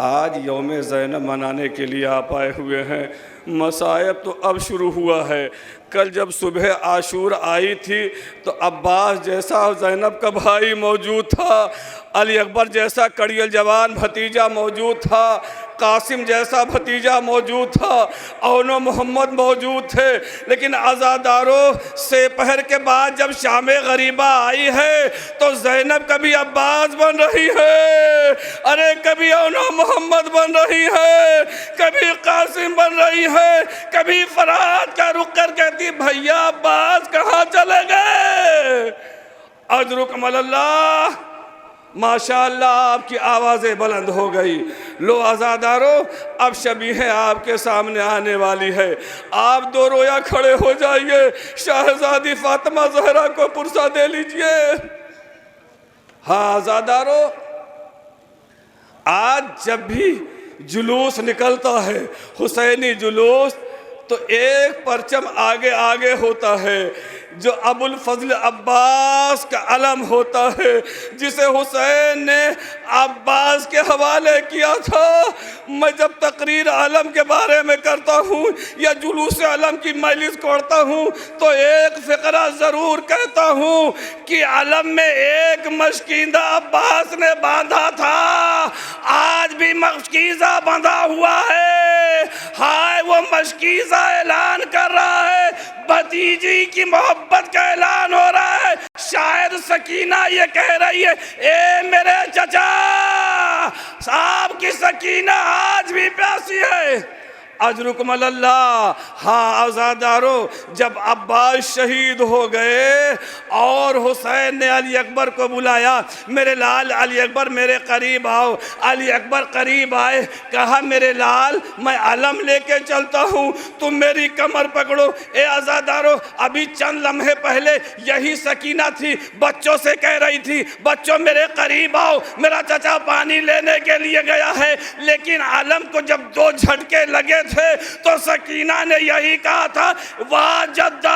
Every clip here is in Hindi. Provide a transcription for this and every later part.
आज यौम ज़ैनब मनाने के लिए आप आए हुए हैं। मसायब तो अब शुरू हुआ है। कल जब सुबह आशूर आई थी तो अब्बास जैसा ज़ैनब का भाई मौजूद था, अली अकबर जैसा कड़ियल जवान भतीजा मौजूद था, कासिम जैसा भतीजा मौजूद था, औनो मोहम्मद मौजूद थे। लेकिन आज़ादारों, सेपहर के बाद जब शाम गरीबा आई है तो ज़ैनब कभी अब्बास बन रही है, अरे कभी औनो मोहम्मद बन रही है, कभी कासिम बन रही है, कभी फरात का रुख कर कहती भैया अब्बास कहाँ चले गए। अजरुकमल्लाह, माशाअल्लाह आपकी आवाज़ें बुलंद हो गई। लो आज़ादारों, अब शबीह आपके सामने आने वाली है। आप दो रोया खड़े हो जाइए, शाहज़ादी फातिमा ज़हरा को पुरसा दे लीजिए। हाँ आज़ादारों, आज जब भी जुलूस निकलता है, हुसैनी जुलूस, तो एक परचम आगे आगे होता है जो अबुल फजल अब्बास का अलम होता है, जिसे हुसैन ने अब्बास के हवाले किया था। मैं जब तकरीर अलम के बारे में करता हूँ या जुलूस अलम की मजलिस करता हूँ तो एक फ़िक्रा ज़रूर कहता हूँ कि अलम में एक मशकीज़ा अब्बास ने बांधा था, आज भी मशकीज़ा बंधा हुआ है। हाय वो मशकीज़ा ऐलान कर रहा है, भतीजी की मोहब्बत का ऐलान हो रहा है। शायद सकीना ये कह रही है, ए मेरे चचा, आपकी सकीना आज भी प्यासी है। अजरुकमल्लाह। हाँ आज़ादारों, जब अब्बास शहीद हो गए और हुसैन ने अली अकबर को बुलाया, मेरे लाल अली अकबर मेरे करीब आओ। अली अकबर करीब आए, कहा मेरे लाल मैं अलम लेके चलता हूँ, तुम मेरी कमर पकड़ो। ए आज़ादारों, अभी चंद लम्हे पहले यही सकीना थी, बच्चों से कह रही थी बच्चों मेरे करीब आओ, मेरा चचा पानी लेने के लिए गया है। लेकिन अलम को जब दो झटके लगे थे तो सकीना ने यही कहा था, वाह जद्दा,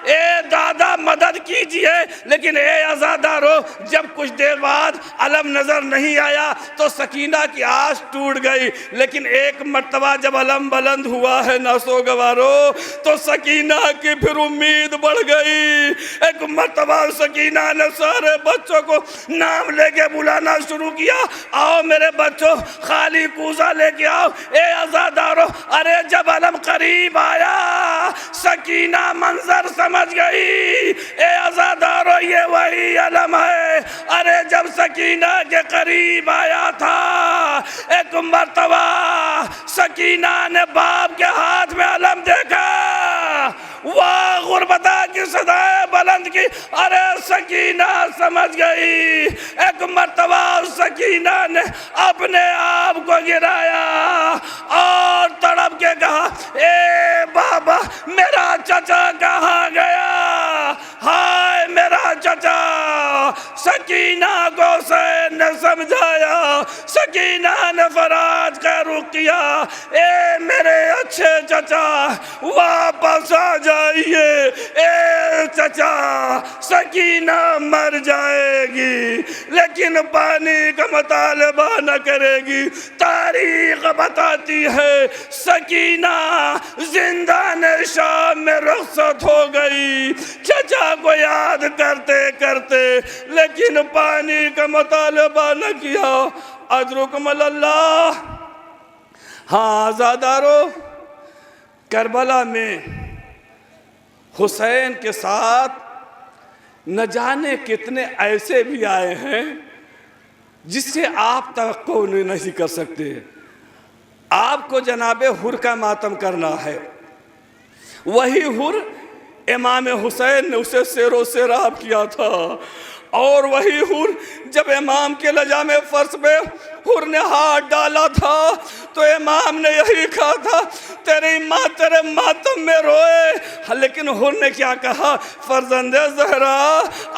ए दादा मदद कीजिए। लेकिन ए आज़ादारों, जब कुछ देर बाद अलम नजर नहीं आया तो सकीना की आस टूट गई। लेकिन एक मर्तबा जब अलम बुलंद हुआ है नासो गवारो, तो सकीना की फिर उम्मीद बढ़ गई। एक मर्तबा सकीना ने सारे बच्चों को नाम लेके बुलाना शुरू किया, आओ मेरे बच्चों खाली कूजा लेके आओ। ए आज़ादारों, अरे जब अलम करीब आया सकीना मंजर समझ गई, ए आज़ादारों ये वही अलम है। अरे जब सकीना के करीब आया था, एक मर्तबा सकीना ने बाप के हाथ में अलम देखा, वाह गुरबता की सदाएं बुलंद की। अरे सकीना समझ गई। एक मर्तबा सकीना ने अपने आप को गिराया और तड़प के कहा, ए बाबा मेरा चचा कहाँ गया, हाय मेरा चचा। सकीना को हुसैन ने समझाया, सकीना ने फराज का रुख किया, ए मेरे अच्छे चचा वापस आ जाइए, ए चचा सकीना मर जाएगी लेकिन पानी का मुतालबा न करेगी। तारीख बताती है सकीना जिंदान शाम में रुखसत हो गई, चचा को याद करते करते, लेकिन पानी का मुतालबा न किया। अजरुकमल्लाह। हाँ आज़ादारों, करबला में हुसैन के साथ न जाने कितने ऐसे भी आए हैं जिससे आप तवक्को नहीं कर सकते। आपको जनाबे हुर का मातम करना है, वही हुर इमाम हुसैन ने उसे शेरो शेराब किया था। और वही हुर जब इमाम के लजामे फर्श पे हुर ने हाथ डाला था तो इमाम ने यही कहा था, तेरी माँ तेरे मातम में रोए। लेकिन हुर ने क्या कहा, फर्जंदे ज़हरा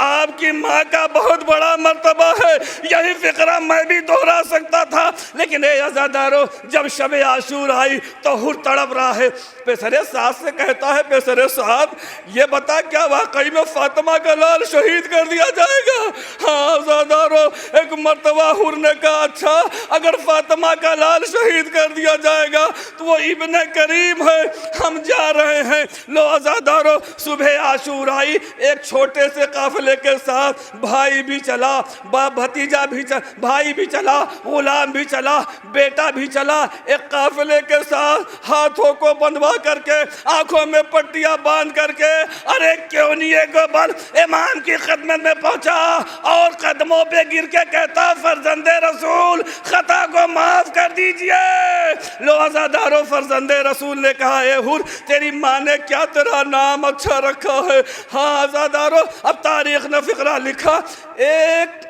आपकी माँ का बहुत बड़ा मर्तबा है। यही फिक्रा मैं भी दोहरा सकता था, लेकिन ए अज़ादारो, जब शब आशूर आई तो हुर तड़प रहा है। पेशरे साहब से कहता है, पेशरे साहब ये बता क्या वाकई में फातिमा का लाल शहीद कर दिया जाएगा? हाँ अज़ादारो, एक मर्तबा हुर ने कहा अच्छा अगर फातिमा का लाल शहीद कर दिया जाएगा तो वो इब्ने करीम है, हम जा रहे हैं। लो अज़ादारो, सुबह आशूर आई, एक छोटे से काफिले के साथ भाई भी चला, भतीजा भी चला, भाई भी चला, गुलाम भी चला, बेटा भी चला। एक काफिले के साथ हाथों को बंधवा करके, आंखों में पट्टियां बांध करके, अरे क्यों नहीं एक बार इमाम की खिदमत में पहुंचा और कदमों पे गिर के कहता, फर्जंदे रसूल खता को माफ कर दीजिए। लो अज़ादारो, फर्जंदे रसूल ने कहा, ए हुर तेरी माँ ने क्या तेरा नाम अच्छा रखा है। हाँ अज़ादारो, अब तारीख ने फिक्रा लिखा, एक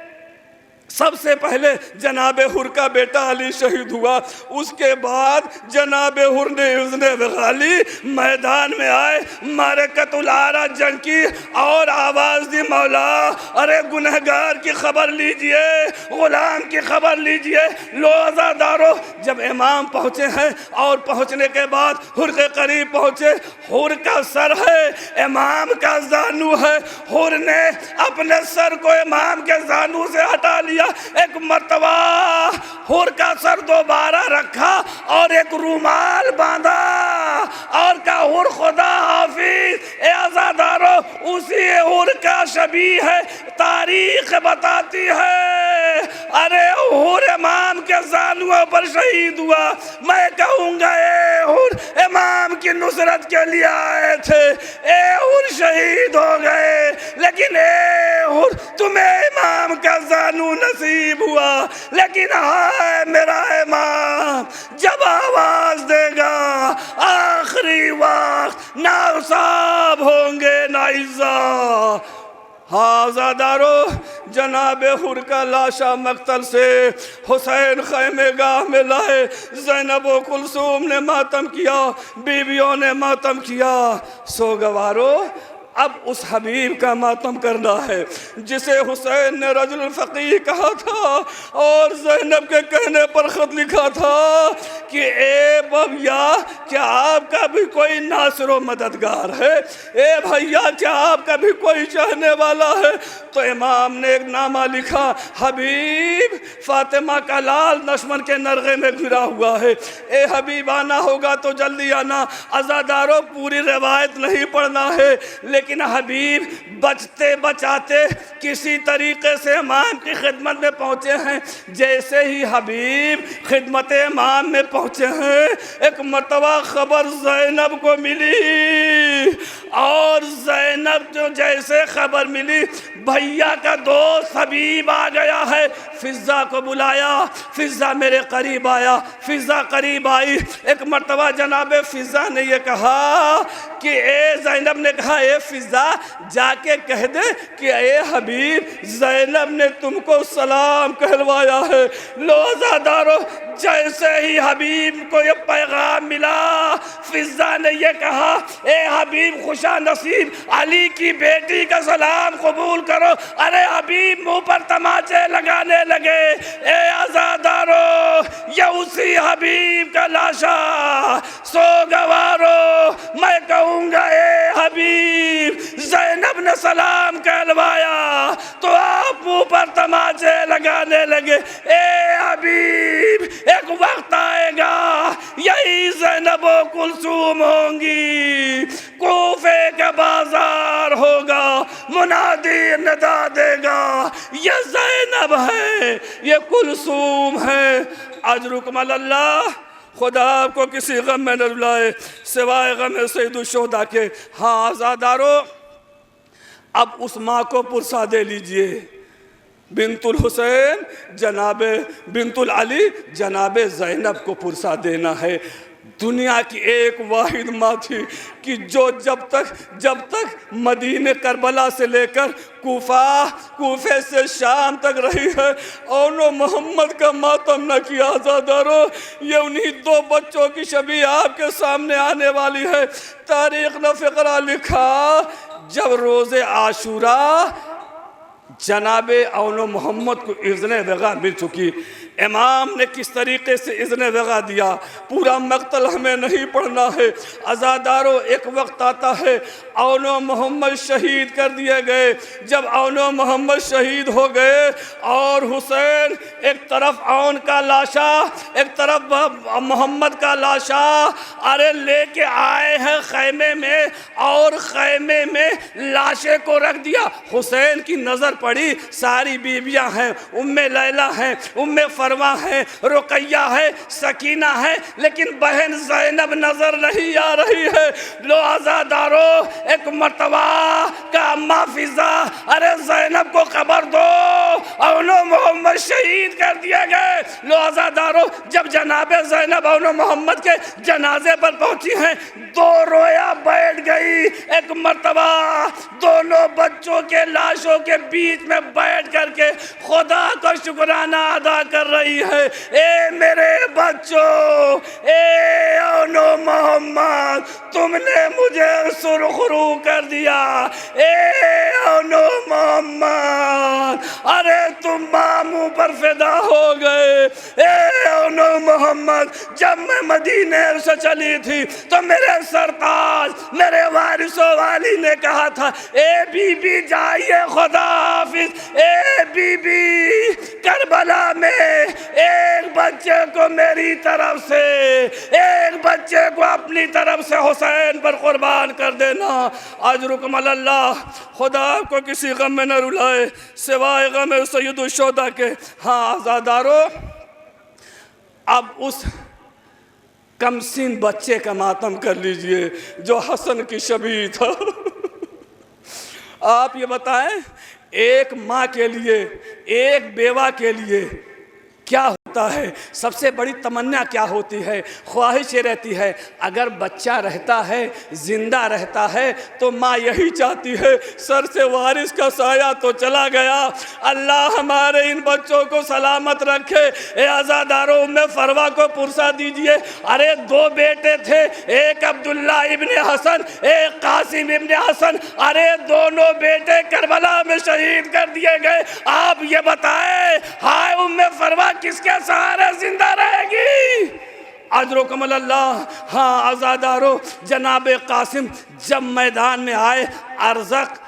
सबसे पहले जनाब हुर का बेटा अली शहीद हुआ, उसके बाद जनाब हुर ने इज़्ने गाली मैदान में आए, मारकतुल आरा जंग की और आवाज़ दी, मौला अरे गुनहगार की खबर लीजिए, गुलाम की खबर लीजिए। लो अज़ादारो, जब इमाम पहुँचे हैं और पहुँचने के बाद हुर के करीब पहुँचे, हुर का सर है, इमाम का जानू है। हुर ने अपने सर को इमाम के जानू से हटा लिया, एक मर्तबा हुर का सर दोबारा रखा और एक रूमाल बांधा और कहा, हुर खुदा हाफिज। ए अज़ादारो, उसी हुर का शबी है, तारीख बताती है, अरे हुर इमाम के ज़ानुओं पर शहीद हुआ। मैं कहूँगा ए हुर इमाम की नुसरत के लिए आए थे, ए हुर शहीद हो गए, लेकिन ए हुर तुम्हें इमाम का ज़ानू नसीब हुआ। लेकिन हाय मेरा इमाम जब आवाज देगा आखिरी वक्त ना साहब होंगे ना इज़्ज़ा। हाँ अज़ादारो, जनाब हुर का लाशा मक्तल से हुसैन खैमे गाह में लाए, ज़ैनब व कुलसूम ने मातम किया, बीवियों ने मातम किया। सो गवारो, अब उस हबीब का मातम करना है जिसे हुसैन ने रजुल फ़क़ीह कहा था और ज़ैनब के कहने पर ख़त लिखा था कि ए भैया क्या आपका भी कोई नासिर व मददगार है, ए भैया क्या आपका भी कोई चाहने वाला है? तो इमाम ने एक नामा लिखा, हबीब फातिमा का लाल दुश्मन के नरगे में घिरा हुआ है, ए हबीब आना होगा तो जल्दी आना। अज़ादारो, पूरी रिवायत नहीं पढ़ना है, लेकिन हबीब बचते बचाते किसी तरीके से इमाम की खिदमत में पहुँचे हैं। जैसे ही हबीब खिदमत इमाम में पहुँचे हैं, एक मर्तबा खबर ज़ैनब को मिली और ज़ैनब जो जैसे खबर मिली, भैया का दोस्त हबीब आ गया है, फिज़ा को बुलाया। फिज़ा मेरे करीब आया, फिज़ा करीब आई। एक मर्तबा जनाब फिज़ा ने यह कहा कि ए ज़ैनब ने कहा, ए फिज़ा जाके कह दे कि ए हबीब ज़ैनब ने तुमको सलाम कहलवाया है। लो अज़ादारो, जैसे ही हबीब को ये पैगाम मिला, फिज़ा ने यह कहा, ए हबीब खुशा नसीब अली की बेटी का सलाम कबूल करो। अरे हबीब मुंह पर तमाचे लगाने लगे। ए अज़ादारो, ये उसी हबीब का लाशा। सो गवारो, मैं कहूँगा ए हबीब ज़ैनब ने सलाम कहलवाया तो आप मुंह पर तमाचे लगाने लगे। ए हबीब, एक वक्त आएगा यही ज़ैनब व कुलसूम होंगी, कूफे का बाजार होगा, मुनादी निदा देगा, ये ज़ैनब है, ये कुलसूम है। अजरुकमल्लाह, खुदा आपको किसी गम में न रुलाए सिवाय गम सैयदुल शुहदा के। हाँ अज़ादारो, अब उस माँ को पुरसा दे लीजिए, बिनतुल हुसैन जनाब बिनतुल अली जनाब ज़ैनब को पुरसा देना है। दुनिया की एक वाहिद माँ थी कि जो जब तक मदीने करबला से लेकर कूफे से शाम तक रही है और नो मोहम्मद का मातम न किया। आज़ादारो, ये उन्हीं दो बच्चों की छवि आपके सामने आने वाली है। तारीख ने फ़िक्रा लिखा, जब रोज़े आशूरा जनाबे औनो मोहम्मद को इज़्न वग़ा मिल चुकी, इमाम ने किस तरीके से इज़्न वग़ा दिया, पूरा मक़तल हमें नहीं पढ़ना है। अज़ादारो, एक वक्त आता है औनो मोहम्मद शहीद कर दिए गए। जब औनो मोहम्मद शहीद हो गए और हुसैन एक तरफ औन का लाशा, एक तरफ मोहम्मद का लाशा अरे लेके आए हैं खैमे में, और खैमे में लाशे को रख दिया। हुसैन की नज़र पड़ी, सारी बीबियां हैं, उम्मे लैला हैं, उम्मे फरमा है, रुकैया है, सकीना है, लेकिन बहन ज़ैनब नजर नहीं आ रही है। लो आज़ादारो, एक मर्तबा का अम्मा फिजा, अरे ज़ैनब को खबर दो, औनो मोहम्मद शहीद कर दिए गए। लो आज़ादारो, जब जनाबे ज़ैनब औनो मोहम्मद के जनाजे पर पहुंची हैं, दो रोया बैठ गई। एक मर्तबा दोनों बच्चों के लाशों के बीच में बैठ करके खुदा का शुक्राना अदा कर रही है। ए मेरे बच्चों, ए औनो मोहम्मद, तुमने मुझे सुरखरू कर दिया। ए औनो मोहम्मद, अरे तुम मामू पर फिदा हो गए। ए औनो मोहम्मद, जब मैं मदीने से चली थी तो मेरे सरताज, मेरे वारिसों वाली ने कहा था, ए बीबी जाइए, खुदा हाफिज। ए बीबी, करबला में एक बच्चे को मेरी तरफ से, एक बच्चे को अपनी तरफ से हुसैन पर कुर्बान कर देना। अजरुकुम अल्लाह, खुदा आपको किसी गम में न रुलाए सिवाय गम सैयदुल शुहदा के। हाँ आज़ादारो, अब उस कमसीन बच्चे का मातम कर लीजिए जो हसन की शबी था। आप ये बताएं, एक माँ के लिए, एक बेवा के लिए क्या होता है, सबसे बड़ी तमन्ना क्या होती है, ख्वाहिश ये रहती है, अगर बच्चा रहता है, जिंदा रहता है, तो माँ यही चाहती है सर से वारिस का साया तो चला गया, अल्लाह हमारे इन बच्चों को सलामत रखे। ए आज़ादारों, में फरवा को पुरसा दीजिए। अरे दो बेटे थे, एक अब्दुल्ला इब्ने हसन, एक कासिम इब्ने हसन, अरे दोनों बेटे करबला में शहीद कर दिए गए। आप ये बताएं, हाय उम्मे फरवा किसके सहारे जिंदा रहेगी? अजरुकुम अल्लाह। हाँ आज़ादारो, जनाबे कासिम जब मैदान में आए, अरज़क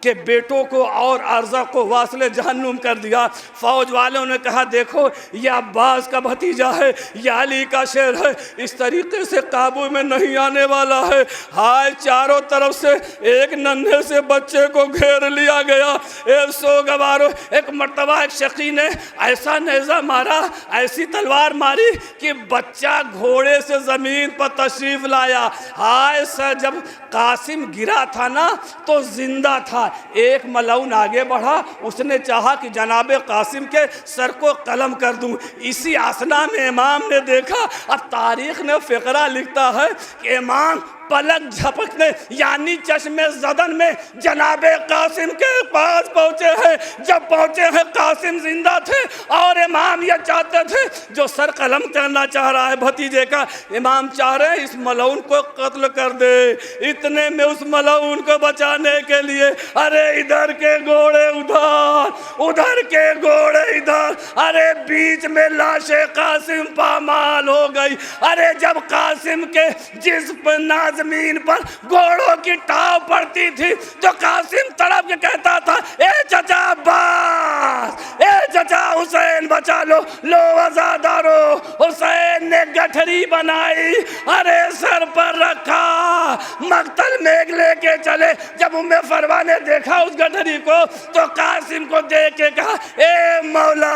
के बेटों को और अरज़क को वासले जहन्नुम कर दिया। फौज वालों ने कहा, देखो ये अब्बास का भतीजा है, ये अली का शेर है, इस तरीके से काबू में नहीं आने वाला है। हाय, चारों तरफ से एक नन्हे से बच्चे को घेर लिया गया। एक सो गवारो, एक मर्तबा एक शकी ने ऐसा नेज़ा मारा, ऐसी तलवार मारी कि बच्चा घोड़े से ज़मीन पर तशरीफ़ लाया। हाय सर, जब कासिम गिरा था ना तो जिंदा था। एक मलऊन आगे बढ़ा, उसने चाहा कि जनाबे कासिम के सर को कलम कर दूं। इसी आसना में इमाम ने देखा। अब तारीख ने फ़िक्रा लिखता है कि इमाम पलक झपकने यानी चश्मे ज़दन में जनाबे कासिम के पास पहुँचे हैं। जब पहुँचे हैं, कासिम जिंदा थे और इमाम ये चाहते थे, जो सर कलम करना चाह रहा है भतीजे का, इमाम चाह रहे हैं इस मलऊन को कत्ल कर दे। इतने में उस मलऊन को बचाने के लिए अरे इधर के घोड़े उधर, उधर के घोड़े इधर, अरे बीच में लाशे कासिम पामाल हो गई। अरे जब कासिम के जिस्म जमीन पर घोड़ों की टाव पड़ती थी तो कासिम तड़प के कहता था, ए चचा अब्बास, ए चचा हुसैन बचा लो। लो आज़ादारो, हुसैन ने गठरी बनाई, अरे सर पर रखा, मक्तल में लेके चले। जब उम्मे फरवा ने देखा उस गठरी को तो कासिम को देख के कहा, ए मौला,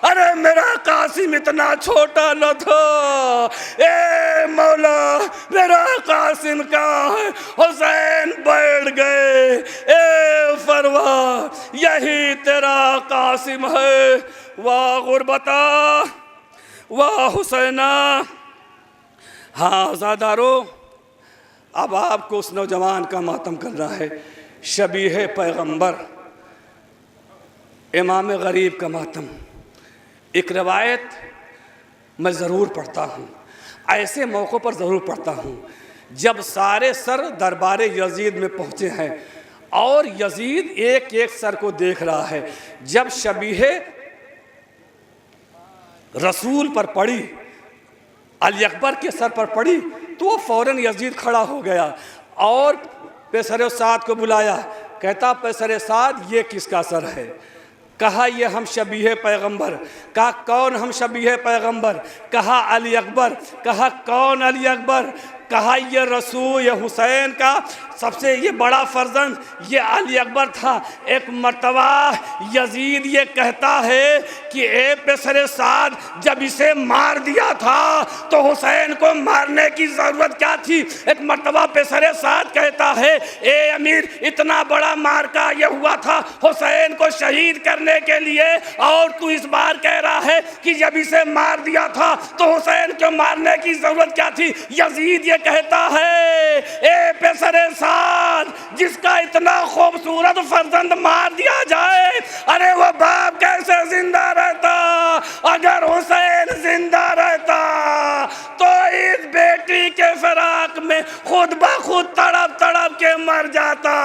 अरे मेरा कासिम इतना छोटा न था, ए मौला मेरा कासिम कहाँ है? हुसैन बैठ गए। ए फरवा, यही तेरा कासिम है। वाह गुरबता, वाह हुसैना। हाँ आज़ादारों, अब आपको उस नौजवान का मातम करना है, शबीह पैगंबर इमाम गरीब का मातम। एक रवायत मैं ज़रूर पढ़ता हूँ, ऐसे मौक़ों पर ज़रूर पढ़ता हूँ जब सारे सर दरबार यजीद में पहुँचे हैं और यजीद एक एक सर को देख रहा है। जब शबीह रसूल पर पड़ी, अली अकबर के सर पर पड़ी, तो वो फ़ौरन यजीद खड़ा हो गया और पेसरे साद को बुलाया। कहता पेसरे साद ये किसका सर है? कहा ये हम शबीह पैगंबर। कहा कौन हम शबीह पैगंबर? कहा अली अकबर। कहा कौन अली अकबर? कहा ये रसूल ये हुसैन का सबसे ये बड़ा फर्जंद ये अली अकबर था। एक मर्तबा यजीद ये कहता है कि ए पेसरे साद, जब इसे मार दिया था तो हुसैन को मारने की ज़रूरत क्या थी? एक मर्तबा पेसरे साद कहता है ए अमीर, इतना बड़ा मारका ये हुआ था हुसैन को शहीद करने के लिए, और तू इस बार कह रहा है कि जब इसे मार दिया था तो हुसैन को मारने की ज़रूरत क्या थी? यजीद ये कहता है ए पेसरे साद, जिसका इतना खूबसूरत फर्जंद मार दिया जाए, अरे वो बाप कैसे जिंदा रहता? अगर हुसैन जिंदा रहता तो इस बेटी के फिराक में खुद ब खुद तड़प तड़प के मर जाता।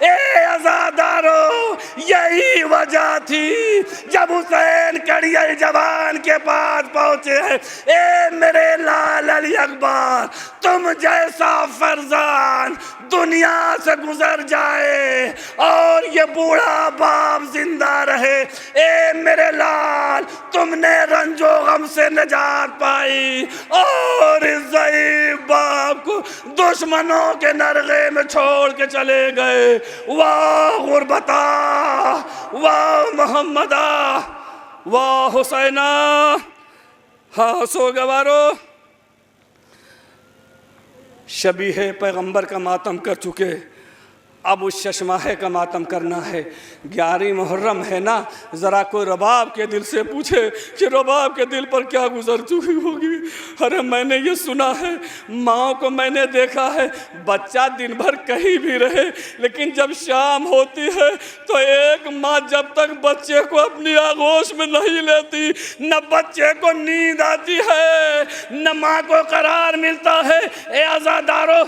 ए आज़ादारों, यही वजह थी जब हुसैन कड़िया जवान के पास पहुंचे हैं। ए मेरे लाल अली अकबर, तुम जैसा फर्जान दुनिया से गुजर जाए और ये बूढ़ा बाप जिंदा रहे, ए मेरे लाल, तुमने रंजो गम से निजात पाई और इस ज़ईफ़ बाप को दुश्मनों के नरगे में छोड़ के चले गए। वाह गुरबता, वाह मोहम्मदा, वाह हुसैना। हाँ सो गवारो, शबीह पैगंबर का मातम कर चुके, अब उस चश्माहे का मातम करना है। 11 मुहर्रम है ना, ज़रा कोई रबाब के दिल से पूछे कि रबाब के दिल पर क्या गुजर चुकी होगी। अरे मैंने ये सुना है, माँ को मैंने देखा है, बच्चा दिन भर कहीं भी रहे लेकिन जब शाम होती है तो एक माँ जब तक बच्चे को अपनी आगोश में नहीं लेती, न बच्चे को नींद आती है न माँ को करार मिलता है। ए आज़ादारों,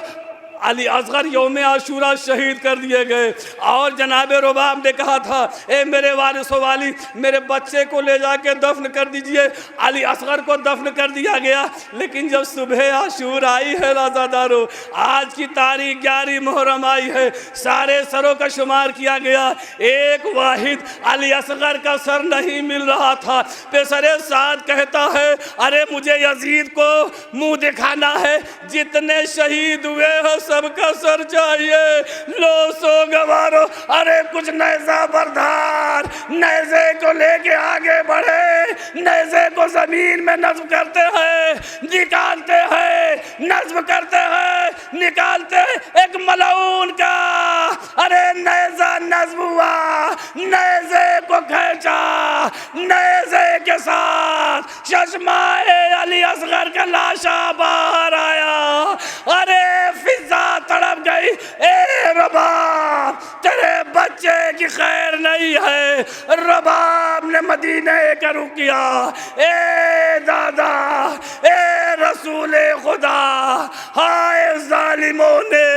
अली असगर यौम आशूरा शहीद कर दिए गए और जनाब रुबाब ने कहा था ए मेरे वारिस वाली, मेरे बच्चे को ले जाके दफन कर दीजिए। अली असगर को दफन कर दिया गया, लेकिन जब सुबह आशूरा आई है राज़ादारों, आज की तारीख 11 मुहर्रम आई है, सारे सरों का शुमार किया गया, एक वाहिद अली असगर का सर नहीं मिल रहा था। पेसरे साद कहता है अरे मुझे यजीद को मुंह दिखाना है, जितने शहीद हुए हैं सबका सर चाहिए। लो सो गवारो, अरे कुछ नैज़ा बरदार नैज़े को लेके आगे बढ़े, नैज़े को जमीन में नस्ब करते हैं, निकालते हैं, नस्ब करते हैं, निकालते हैं, एक मलऊन का। अरे नैज़ा नस्ब हुआ, नैज़े को खींचा, नैज़े के साथ चश्माए अली असगर का लाशा बाहर आया। अरे फिजा तड़प गई, ए रबाब तेरे बच्चे की खैर नहीं है। रबाब ने मदीने का रुख किया, ए दादा, ए रसूले खुदा, हाय जालिमों ने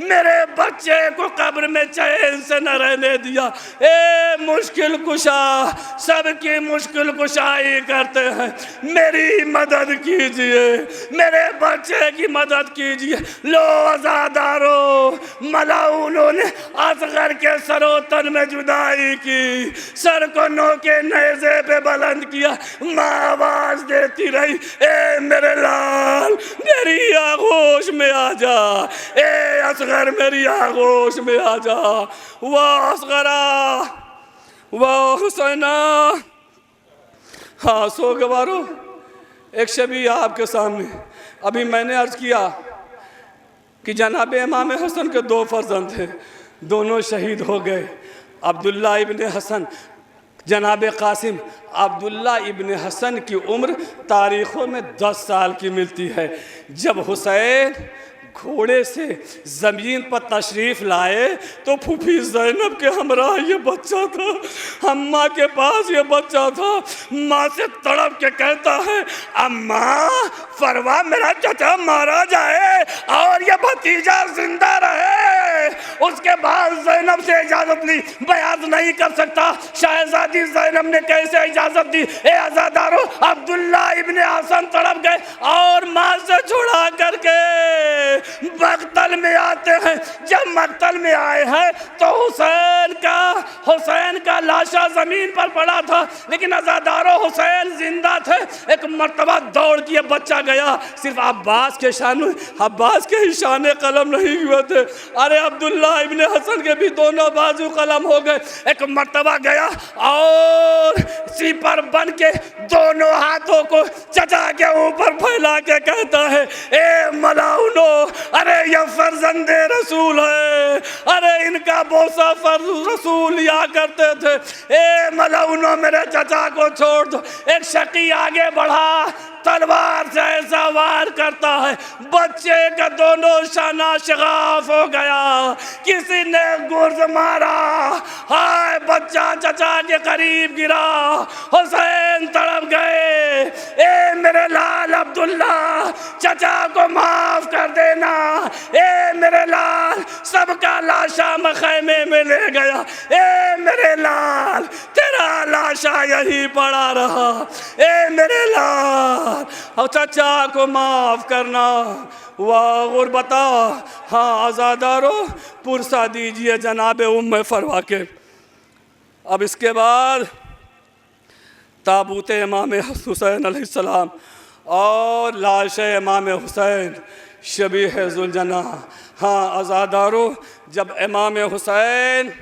मेरे बच्चे को कब्र में चैन से न रहने दिया। ए मुश्किल कुशा, सबकी मुश्किल कुशाई करते हैं, मेरी मदद कीजिए, मेरे बच्चे की मदद कीजिए। लो आज़ादारों, मलाउनों ने असगर के सरोतन में जुदाई की, सर को नोके नेज़े पे बुलंद किया, माँ आवाज देती रही ए मेरे लाल मेरी आगोश में आ जा, ए असगर मेरी आगोश में आ जा। वाह असगरा, वाह हुसैना। हाँ सो गवारो, एक शबी आपके सामने, अभी मैंने अर्ज किया कि जनाब इमाम हसन के 2 फर्जंद थे, दोनों शहीद हो गए। अब्दुल्ला इब्न हसन जनाब कासिम अब्दुल्ला इब्न हसन की उम्र तारीख़ों में 10 साल की मिलती है। जब हुसैन घोड़े से ज़मीन पर तशरीफ़ लाए तो फूफी ज़ैनब के हमरा ये बच्चा था, अम्मा के पास ये बच्चा था। माँ से तड़प के कहता है, अम्मा फरवा मेरा चाचा मारा जाए और ये भतीजा जिंदा रहे। उसके बाद ज़ैनब से इजाज़त ली, बयान नहीं कर सकता। शहजादी ज़ैनब ने कैसे इजाज़त दी? ए आज़ादारो, अब्दुल्ला इब्न हसन तड़प गए और माँ से छुड़ा करके मक्तल में आते हैं। जब मक्तल में आए हैं तो हुसैन का लाशा जमीन पर पड़ा था, लेकिन अज़ादारो हुसैन जिंदा थे। एक मर्तबा दौड़ के बच्चा गया, सिर्फ अब्बास के इशाने कलम नहीं हुए थे, अरे अब्दुल्ला इब्न हसन के भी दोनों बाजू कलम हो गए। एक मर्तबा गया और सीपर बन के दोनों हाथों को चचा के ऊपर फैला के कहता है, ए मलाउनो, अरे ये फर्जंदे रसूल है, अरे इनका बोसा रसूल लिया करते थे। ए मलाउनो, मेरे चचा को छोड़ दो। एक शकी आगे बढ़ा, तलवार से ऐसा वार करता है, बच्चे का दोनों शाना शगाफ हो गया। किसी ने गुर्ज मारा, हाय बच्चा चचा के करीब गिरा। हुसैन तड़प गए, ए मेरे लाल अब्दुल्ला, चचा को माफ कर देना। ए मेरे लाल, सबका लाशा मैं खैमे में ले गया। ए मेरे लाल, तेरा लाशा यही पड़ा रहा। ए मेरे लाल, और चचा को माफ करना। वाह, और बता, हाँ आज़ादारो, पुरसा दीजिए जनाब उम्मे फरवा के। अब इसके बाद ताबूत इमाम हुसैन अलैहिस्सलाम और लाश इमाम हुसैन शबीह ज़ुलजना। हाँ आज़ादारो, जब इमाम हुसैन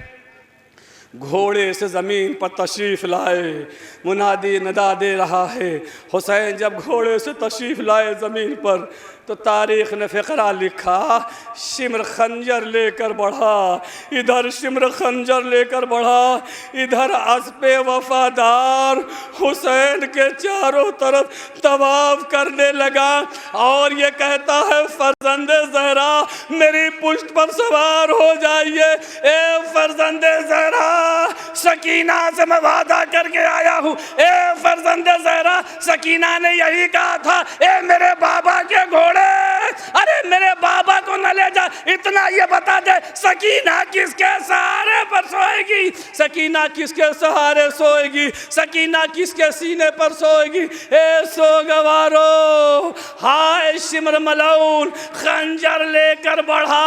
घोड़े से ज़मीन पर तशरीफ़ लाए, मुनादी नदा दे रहा है। हुसैन जब घोड़े से तशरीफ़ लाए ज़मीन पर तो तारीख़ ने फ़िक़रा लिखा, शिमर खंजर लेकर बढ़ा, इधर शिमर खंजर लेकर बढ़ा, इधर अस्पे वफ़ादार हुसैन के चारों तरफ तवाफ़ करने लगा और ये कहता है, फ़र्ज़ंदे ज़हरा मेरी पुश्त पर सवार हो जाइए। ए फ़र्ज़ंदे ज़हरा, सकीना से मैं वादा करके आया हूँ। ए फ़र्ज़ंदे ज़हरा, सकीना ने यही कहा था, ए मेरे बाबा के घोड़े, अरे मेरे बाबा को न ले जा, इतना ये बता दे, सकीना किसके सहारे पर सोएगी? सकीना किसके सहारे सोएगी? सकीना किसके सीने पर सोएगी? ए सोगवारो, हाय शिमर मलऊन खंजर लेकर बढ़ा,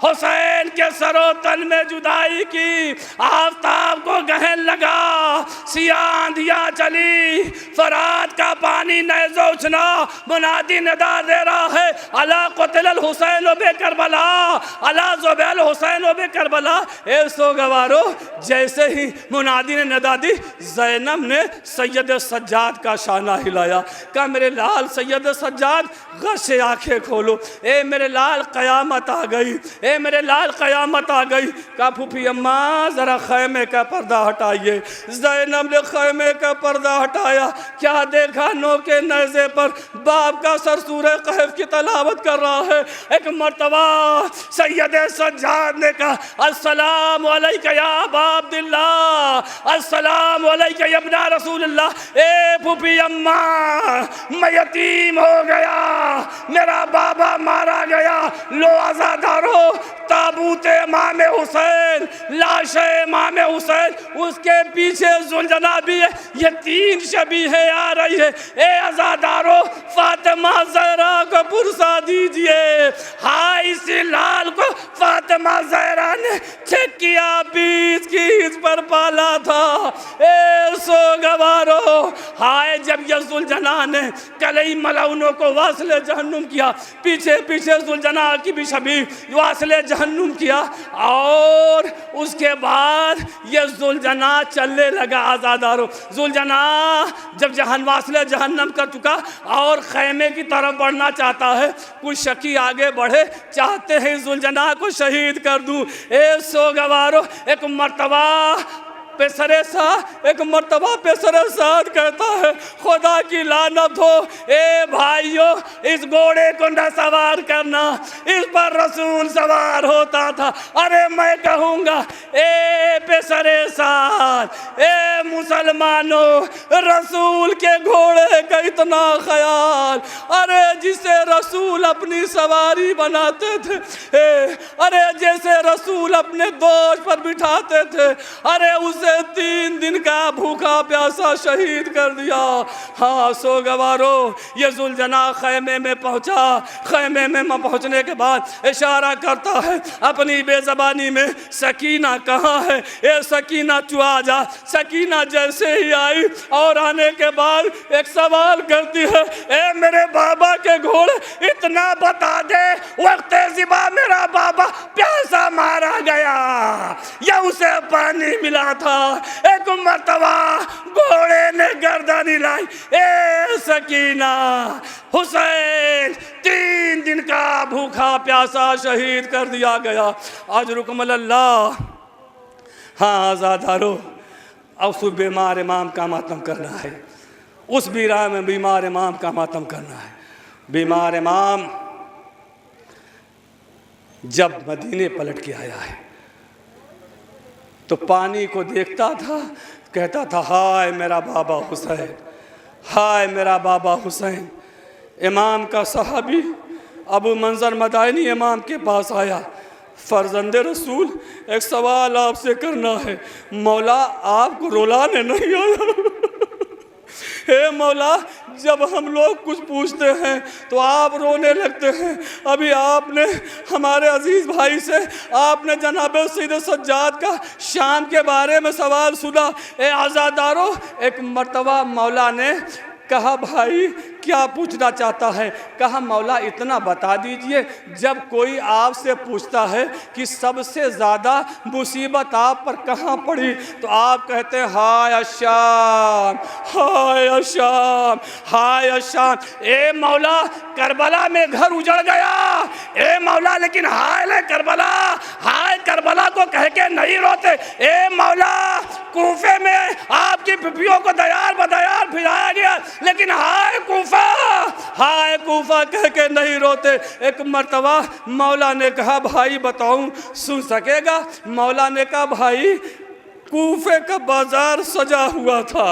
हुसैन के सरो तन में जुदाई की, आफताब को गहन लगा, सियां चली, फरात का पानी नैज़ो उछना, मुनादी नदा दे रहा है, अला क़ुतिल हुसैन बे करबला, अला ज़ुबैल हुसैन बे करबला। ए सोगवारो, जैसे ही मुनादी ने नदा दी, ज़ैनब ने सैयद सज्जाद का शाना हिलाया, कहा मेरे लाल सैयद सज्जाद, गश से आंखें खोलो। ए मेरे लाल क़यामत आ गई, ए मेरे लाल क़यामत आ गई। कहा फूफी अम्मा ज़रा खैमे का पर्दा हटाइए। ज़ैनब ने खैमे का पर्दा हटाया, क्या देखा, नो के नेज़े पर बाप का सर सूरह कहफ की तलावत कर रहा है। एक मर्तबा सैयद सज्जाद ने कहा, अस्सलाम अलैका या अबा अब्दुल्लाह, अस्सलाम अलैका या इब्न रसूलुल्लाह। ए फूफी अम्मा, मैं यतीम हो गया, मेरा बाबा मारा गया। लो आज़ादारो, ताबूत इमाम हुसैन, लाश इमाम हुसैन, उसके पीछे ज़ुलजना भी है। ये 3 शबीहें आ रही है। ए आज़ादारो, फातिमा ज़हरा को पुरसा दीजिए। हाँ, इसी लाल को फातिमा ज़हरा ने चकिया बीच की इस पर पाला था। ए सोगवारो, हाय जब ये ज़ुलजना ने कलई मलऊनों को वासले जहन्नुम किया, पीछे पीछे ज़ुलजना की भी शबी वासले जहन्नुम किया, और उसके बाद ये ज़ुलजना चलने लगा। आज़ादारो, ज़ुलजना जब वासले जहन्नम कर चुका और खैमे की तरफ बढ़ना चाहता है, कुछ शकी आगे बढ़े, चाहते हैं ज़ुलजना को शहीद कर दूं। ए सोगवारो, एक मर्तबा पेशरे साद एक मर्तबा पेशरे साद कहता है खुदा की लानत हो, ए भाइयों इस घोड़े को न सवार करना, इस पर रसूल सवार होता था। अरे मैं कहूँगा ए पेशरे साद, ए मुसलमानों, रसूल के घोड़े का इतना ख्याल, अरे जिसे रसूल अपनी सवारी बनाते थे, अरे जैसे रसूल अपने दोष पर बिठाते थे, अरे उसे 3 दिन का भूखा प्यासा शहीद कर दिया। हाँ सो गवारो, ये जुलजना खैमे में पहुंचा। खैमे में पहुंचने के बाद इशारा करता है अपनी बेज़बानी में, सकीना कहाँ है, ए सकीना तू आ जा। सकीना जैसे ही आई और आने के बाद एक सवाल करती है, ए मेरे बाबा के घोड़े इतना बता दे, वक्त ज़िबा मेरा बाबा प्यासा मारा गया या उसे पानी मिला था। एक मर्तबा घोड़े ने गर्दन हिलाई, ए सकीना, हुसैन 3 दिन का भूखा प्यासा शहीद कर दिया गया। आज रुकमल्लाह। हाँ आज़ादारो, अब उस बीमार इमाम का मातम करना है, उस बीरा में बीमार इमाम का मातम करना है। बीमार इमाम जब मदीने पलट के आया है तो पानी को देखता था, कहता था हाय मेरा बाबा हुसैन, हाय मेरा बाबा हुसैन। इमाम का सहाबी अबू मंजर मदाइनी इमाम के पास आया, फर्जंदे रसूल एक सवाल आपसे करना है। मौला आपको रुलाने नहीं आया। हे मौला, जब हम लोग कुछ पूछते हैं तो आप रोने लगते हैं। अभी आपने हमारे अजीज़ भाई से आपने जनाब सैयद सज्जाद का शाम के बारे में सवाल सुना। ए आज़ादारो, एक मर्तबा मौला ने कहा भाई क्या पूछना चाहता है? कहा मौला इतना बता दीजिए, जब कोई आपसे पूछता है कि सबसे ज़्यादा मुसीबत आप पर कहाँ पड़ी तो आप कहते हैं हाय अशाम, हाय अशाम, हाय अशाम। ए मौला करबला में घर उजड़ गया, ए मौला लेकिन हाय ले करबला, हाय करबला को कह के नहीं रोते। ए मौला कूफे में आपकी पिपियों को दयार बदयार फिराया गया, लेकिन हाय कूफा, हाय कूफा कह के नहीं रोते। एक मर्तबा मौला ने कहा भाई बताऊं, सुन सकेगा? मौला ने कहा भाई कूफे का बाजार सजा हुआ था,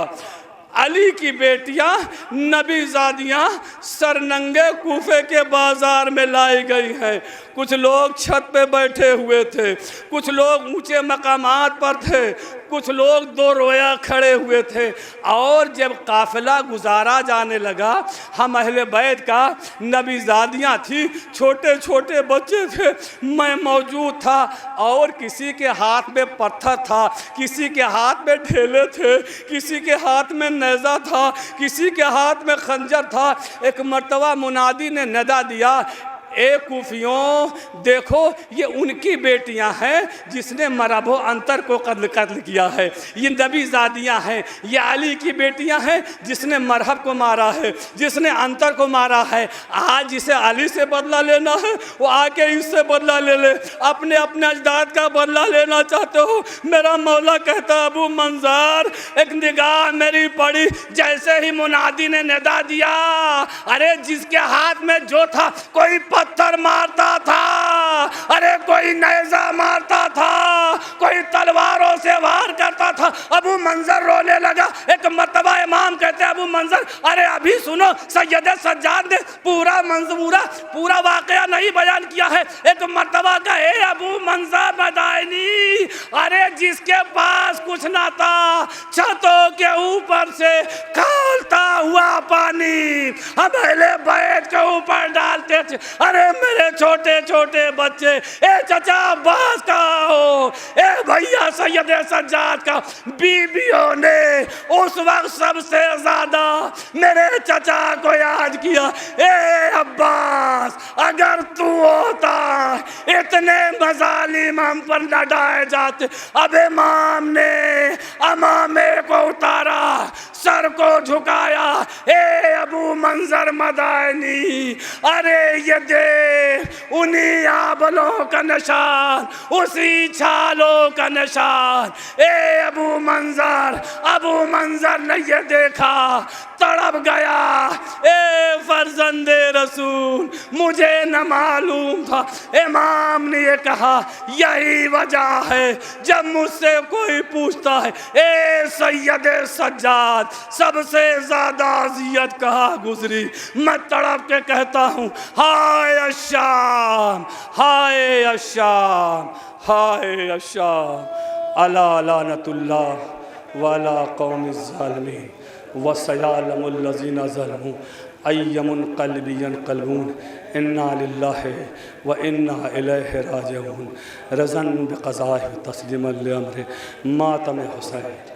अली की बेटियां नबीजादियां सरनंगे कूफे के बाजार में लाई गई हैं। कुछ लोग छत पे बैठे हुए थे, कुछ लोग ऊंचे मकामात पर थे, कुछ लोग 2 रोया खड़े हुए थे। और जब काफिला गुजारा जाने लगा, हम अहले बैत का नबीजादियाँ थी, छोटे छोटे बच्चे थे, मैं मौजूद था। और किसी के हाथ में पत्थर था, किसी के हाथ में ढेले थे, किसी के हाथ में नेज़ा था, किसी के हाथ में खंजर था। एक मर्तबा मुनादी ने नदा दिया, ए कूफियों देखो ये उनकी बेटियां हैं जिसने मरबो अंतर को कत्ल किया है, ये नबीजादियां हैं। ये अली की बेटियां हैं जिसने मरहब को मारा है, जिसने अंतर को मारा है। आज जिसे अली से बदला लेना है वो आके इससे बदला ले ले। अपने अपने अजदाद का बदला लेना चाहते हो? मेरा मौला कहता अबू मंजर, एक निगाह मेरी पड़ी, जैसे ही मुनादी ने निदा दिया, अरे जिसके हाथ में जो था, कोई पत्थर मारता था, अरे कोई नेज़ा मारता था, कोई तलवारों से वार करता था। अबू मंजर रोने लगा। एक मर्तबा इमाम कहते हैं अबू मंजर, अरे अभी सुनो, सैयद सज्जाद ने पूरा वाकया नहीं बयान किया है। एक मर्तबा का है अबू मंजर मदाइनी, अरे जिसके पास कुछ ना था, छतों के ऊपर से खौलता हुआ पानी हम अहले बैत के ऊपर डालते थे। अरे मेरे छोटे छोटे बच्चे, ए चचा अब्बास का हो, ए भैया सैयद सज्जाद का, बीबियों ने उस वक्त सबसे ज्यादा मेरे चचा को याद किया। ए अब्बास, अगर तू होता इतने मजालिम हम पर न ढाए जाते। अब इमाम ने अमामे को उतारा, सर को झुकाया, ए अबू मंजर मदानी, अरे ये दे उन्हीं बाबलों का निशान, उसी छालों का निशान। ए अबू मंजर ने ये देखा, तड़प गया। ए फर्जंदे रसूल, मुझे न मालूम था। इमाम ने ये कहा, यही वजह है जब मुझसे कोई पूछता है ए सैयद सज्जाद, सबसे ज्यादा अजियत कहाँ गुजरी, मैं तड़प के कहता हूँ हाय अश्शाम, हाय अश्शाम, हाय अश्शाम। अला लानतुल्लाह वाला कौमिज़ ज़ालिमीन वसयालमुल लज़ीना ज़लमू अय्यमुन क़ल्बी यनक़लबून इन्ना लिल्लाहि व इन्ना इलैहि राजिऊन। रज़न बिक़ज़ाहि तस्लीमन लिअम्रि मातम हुसैन।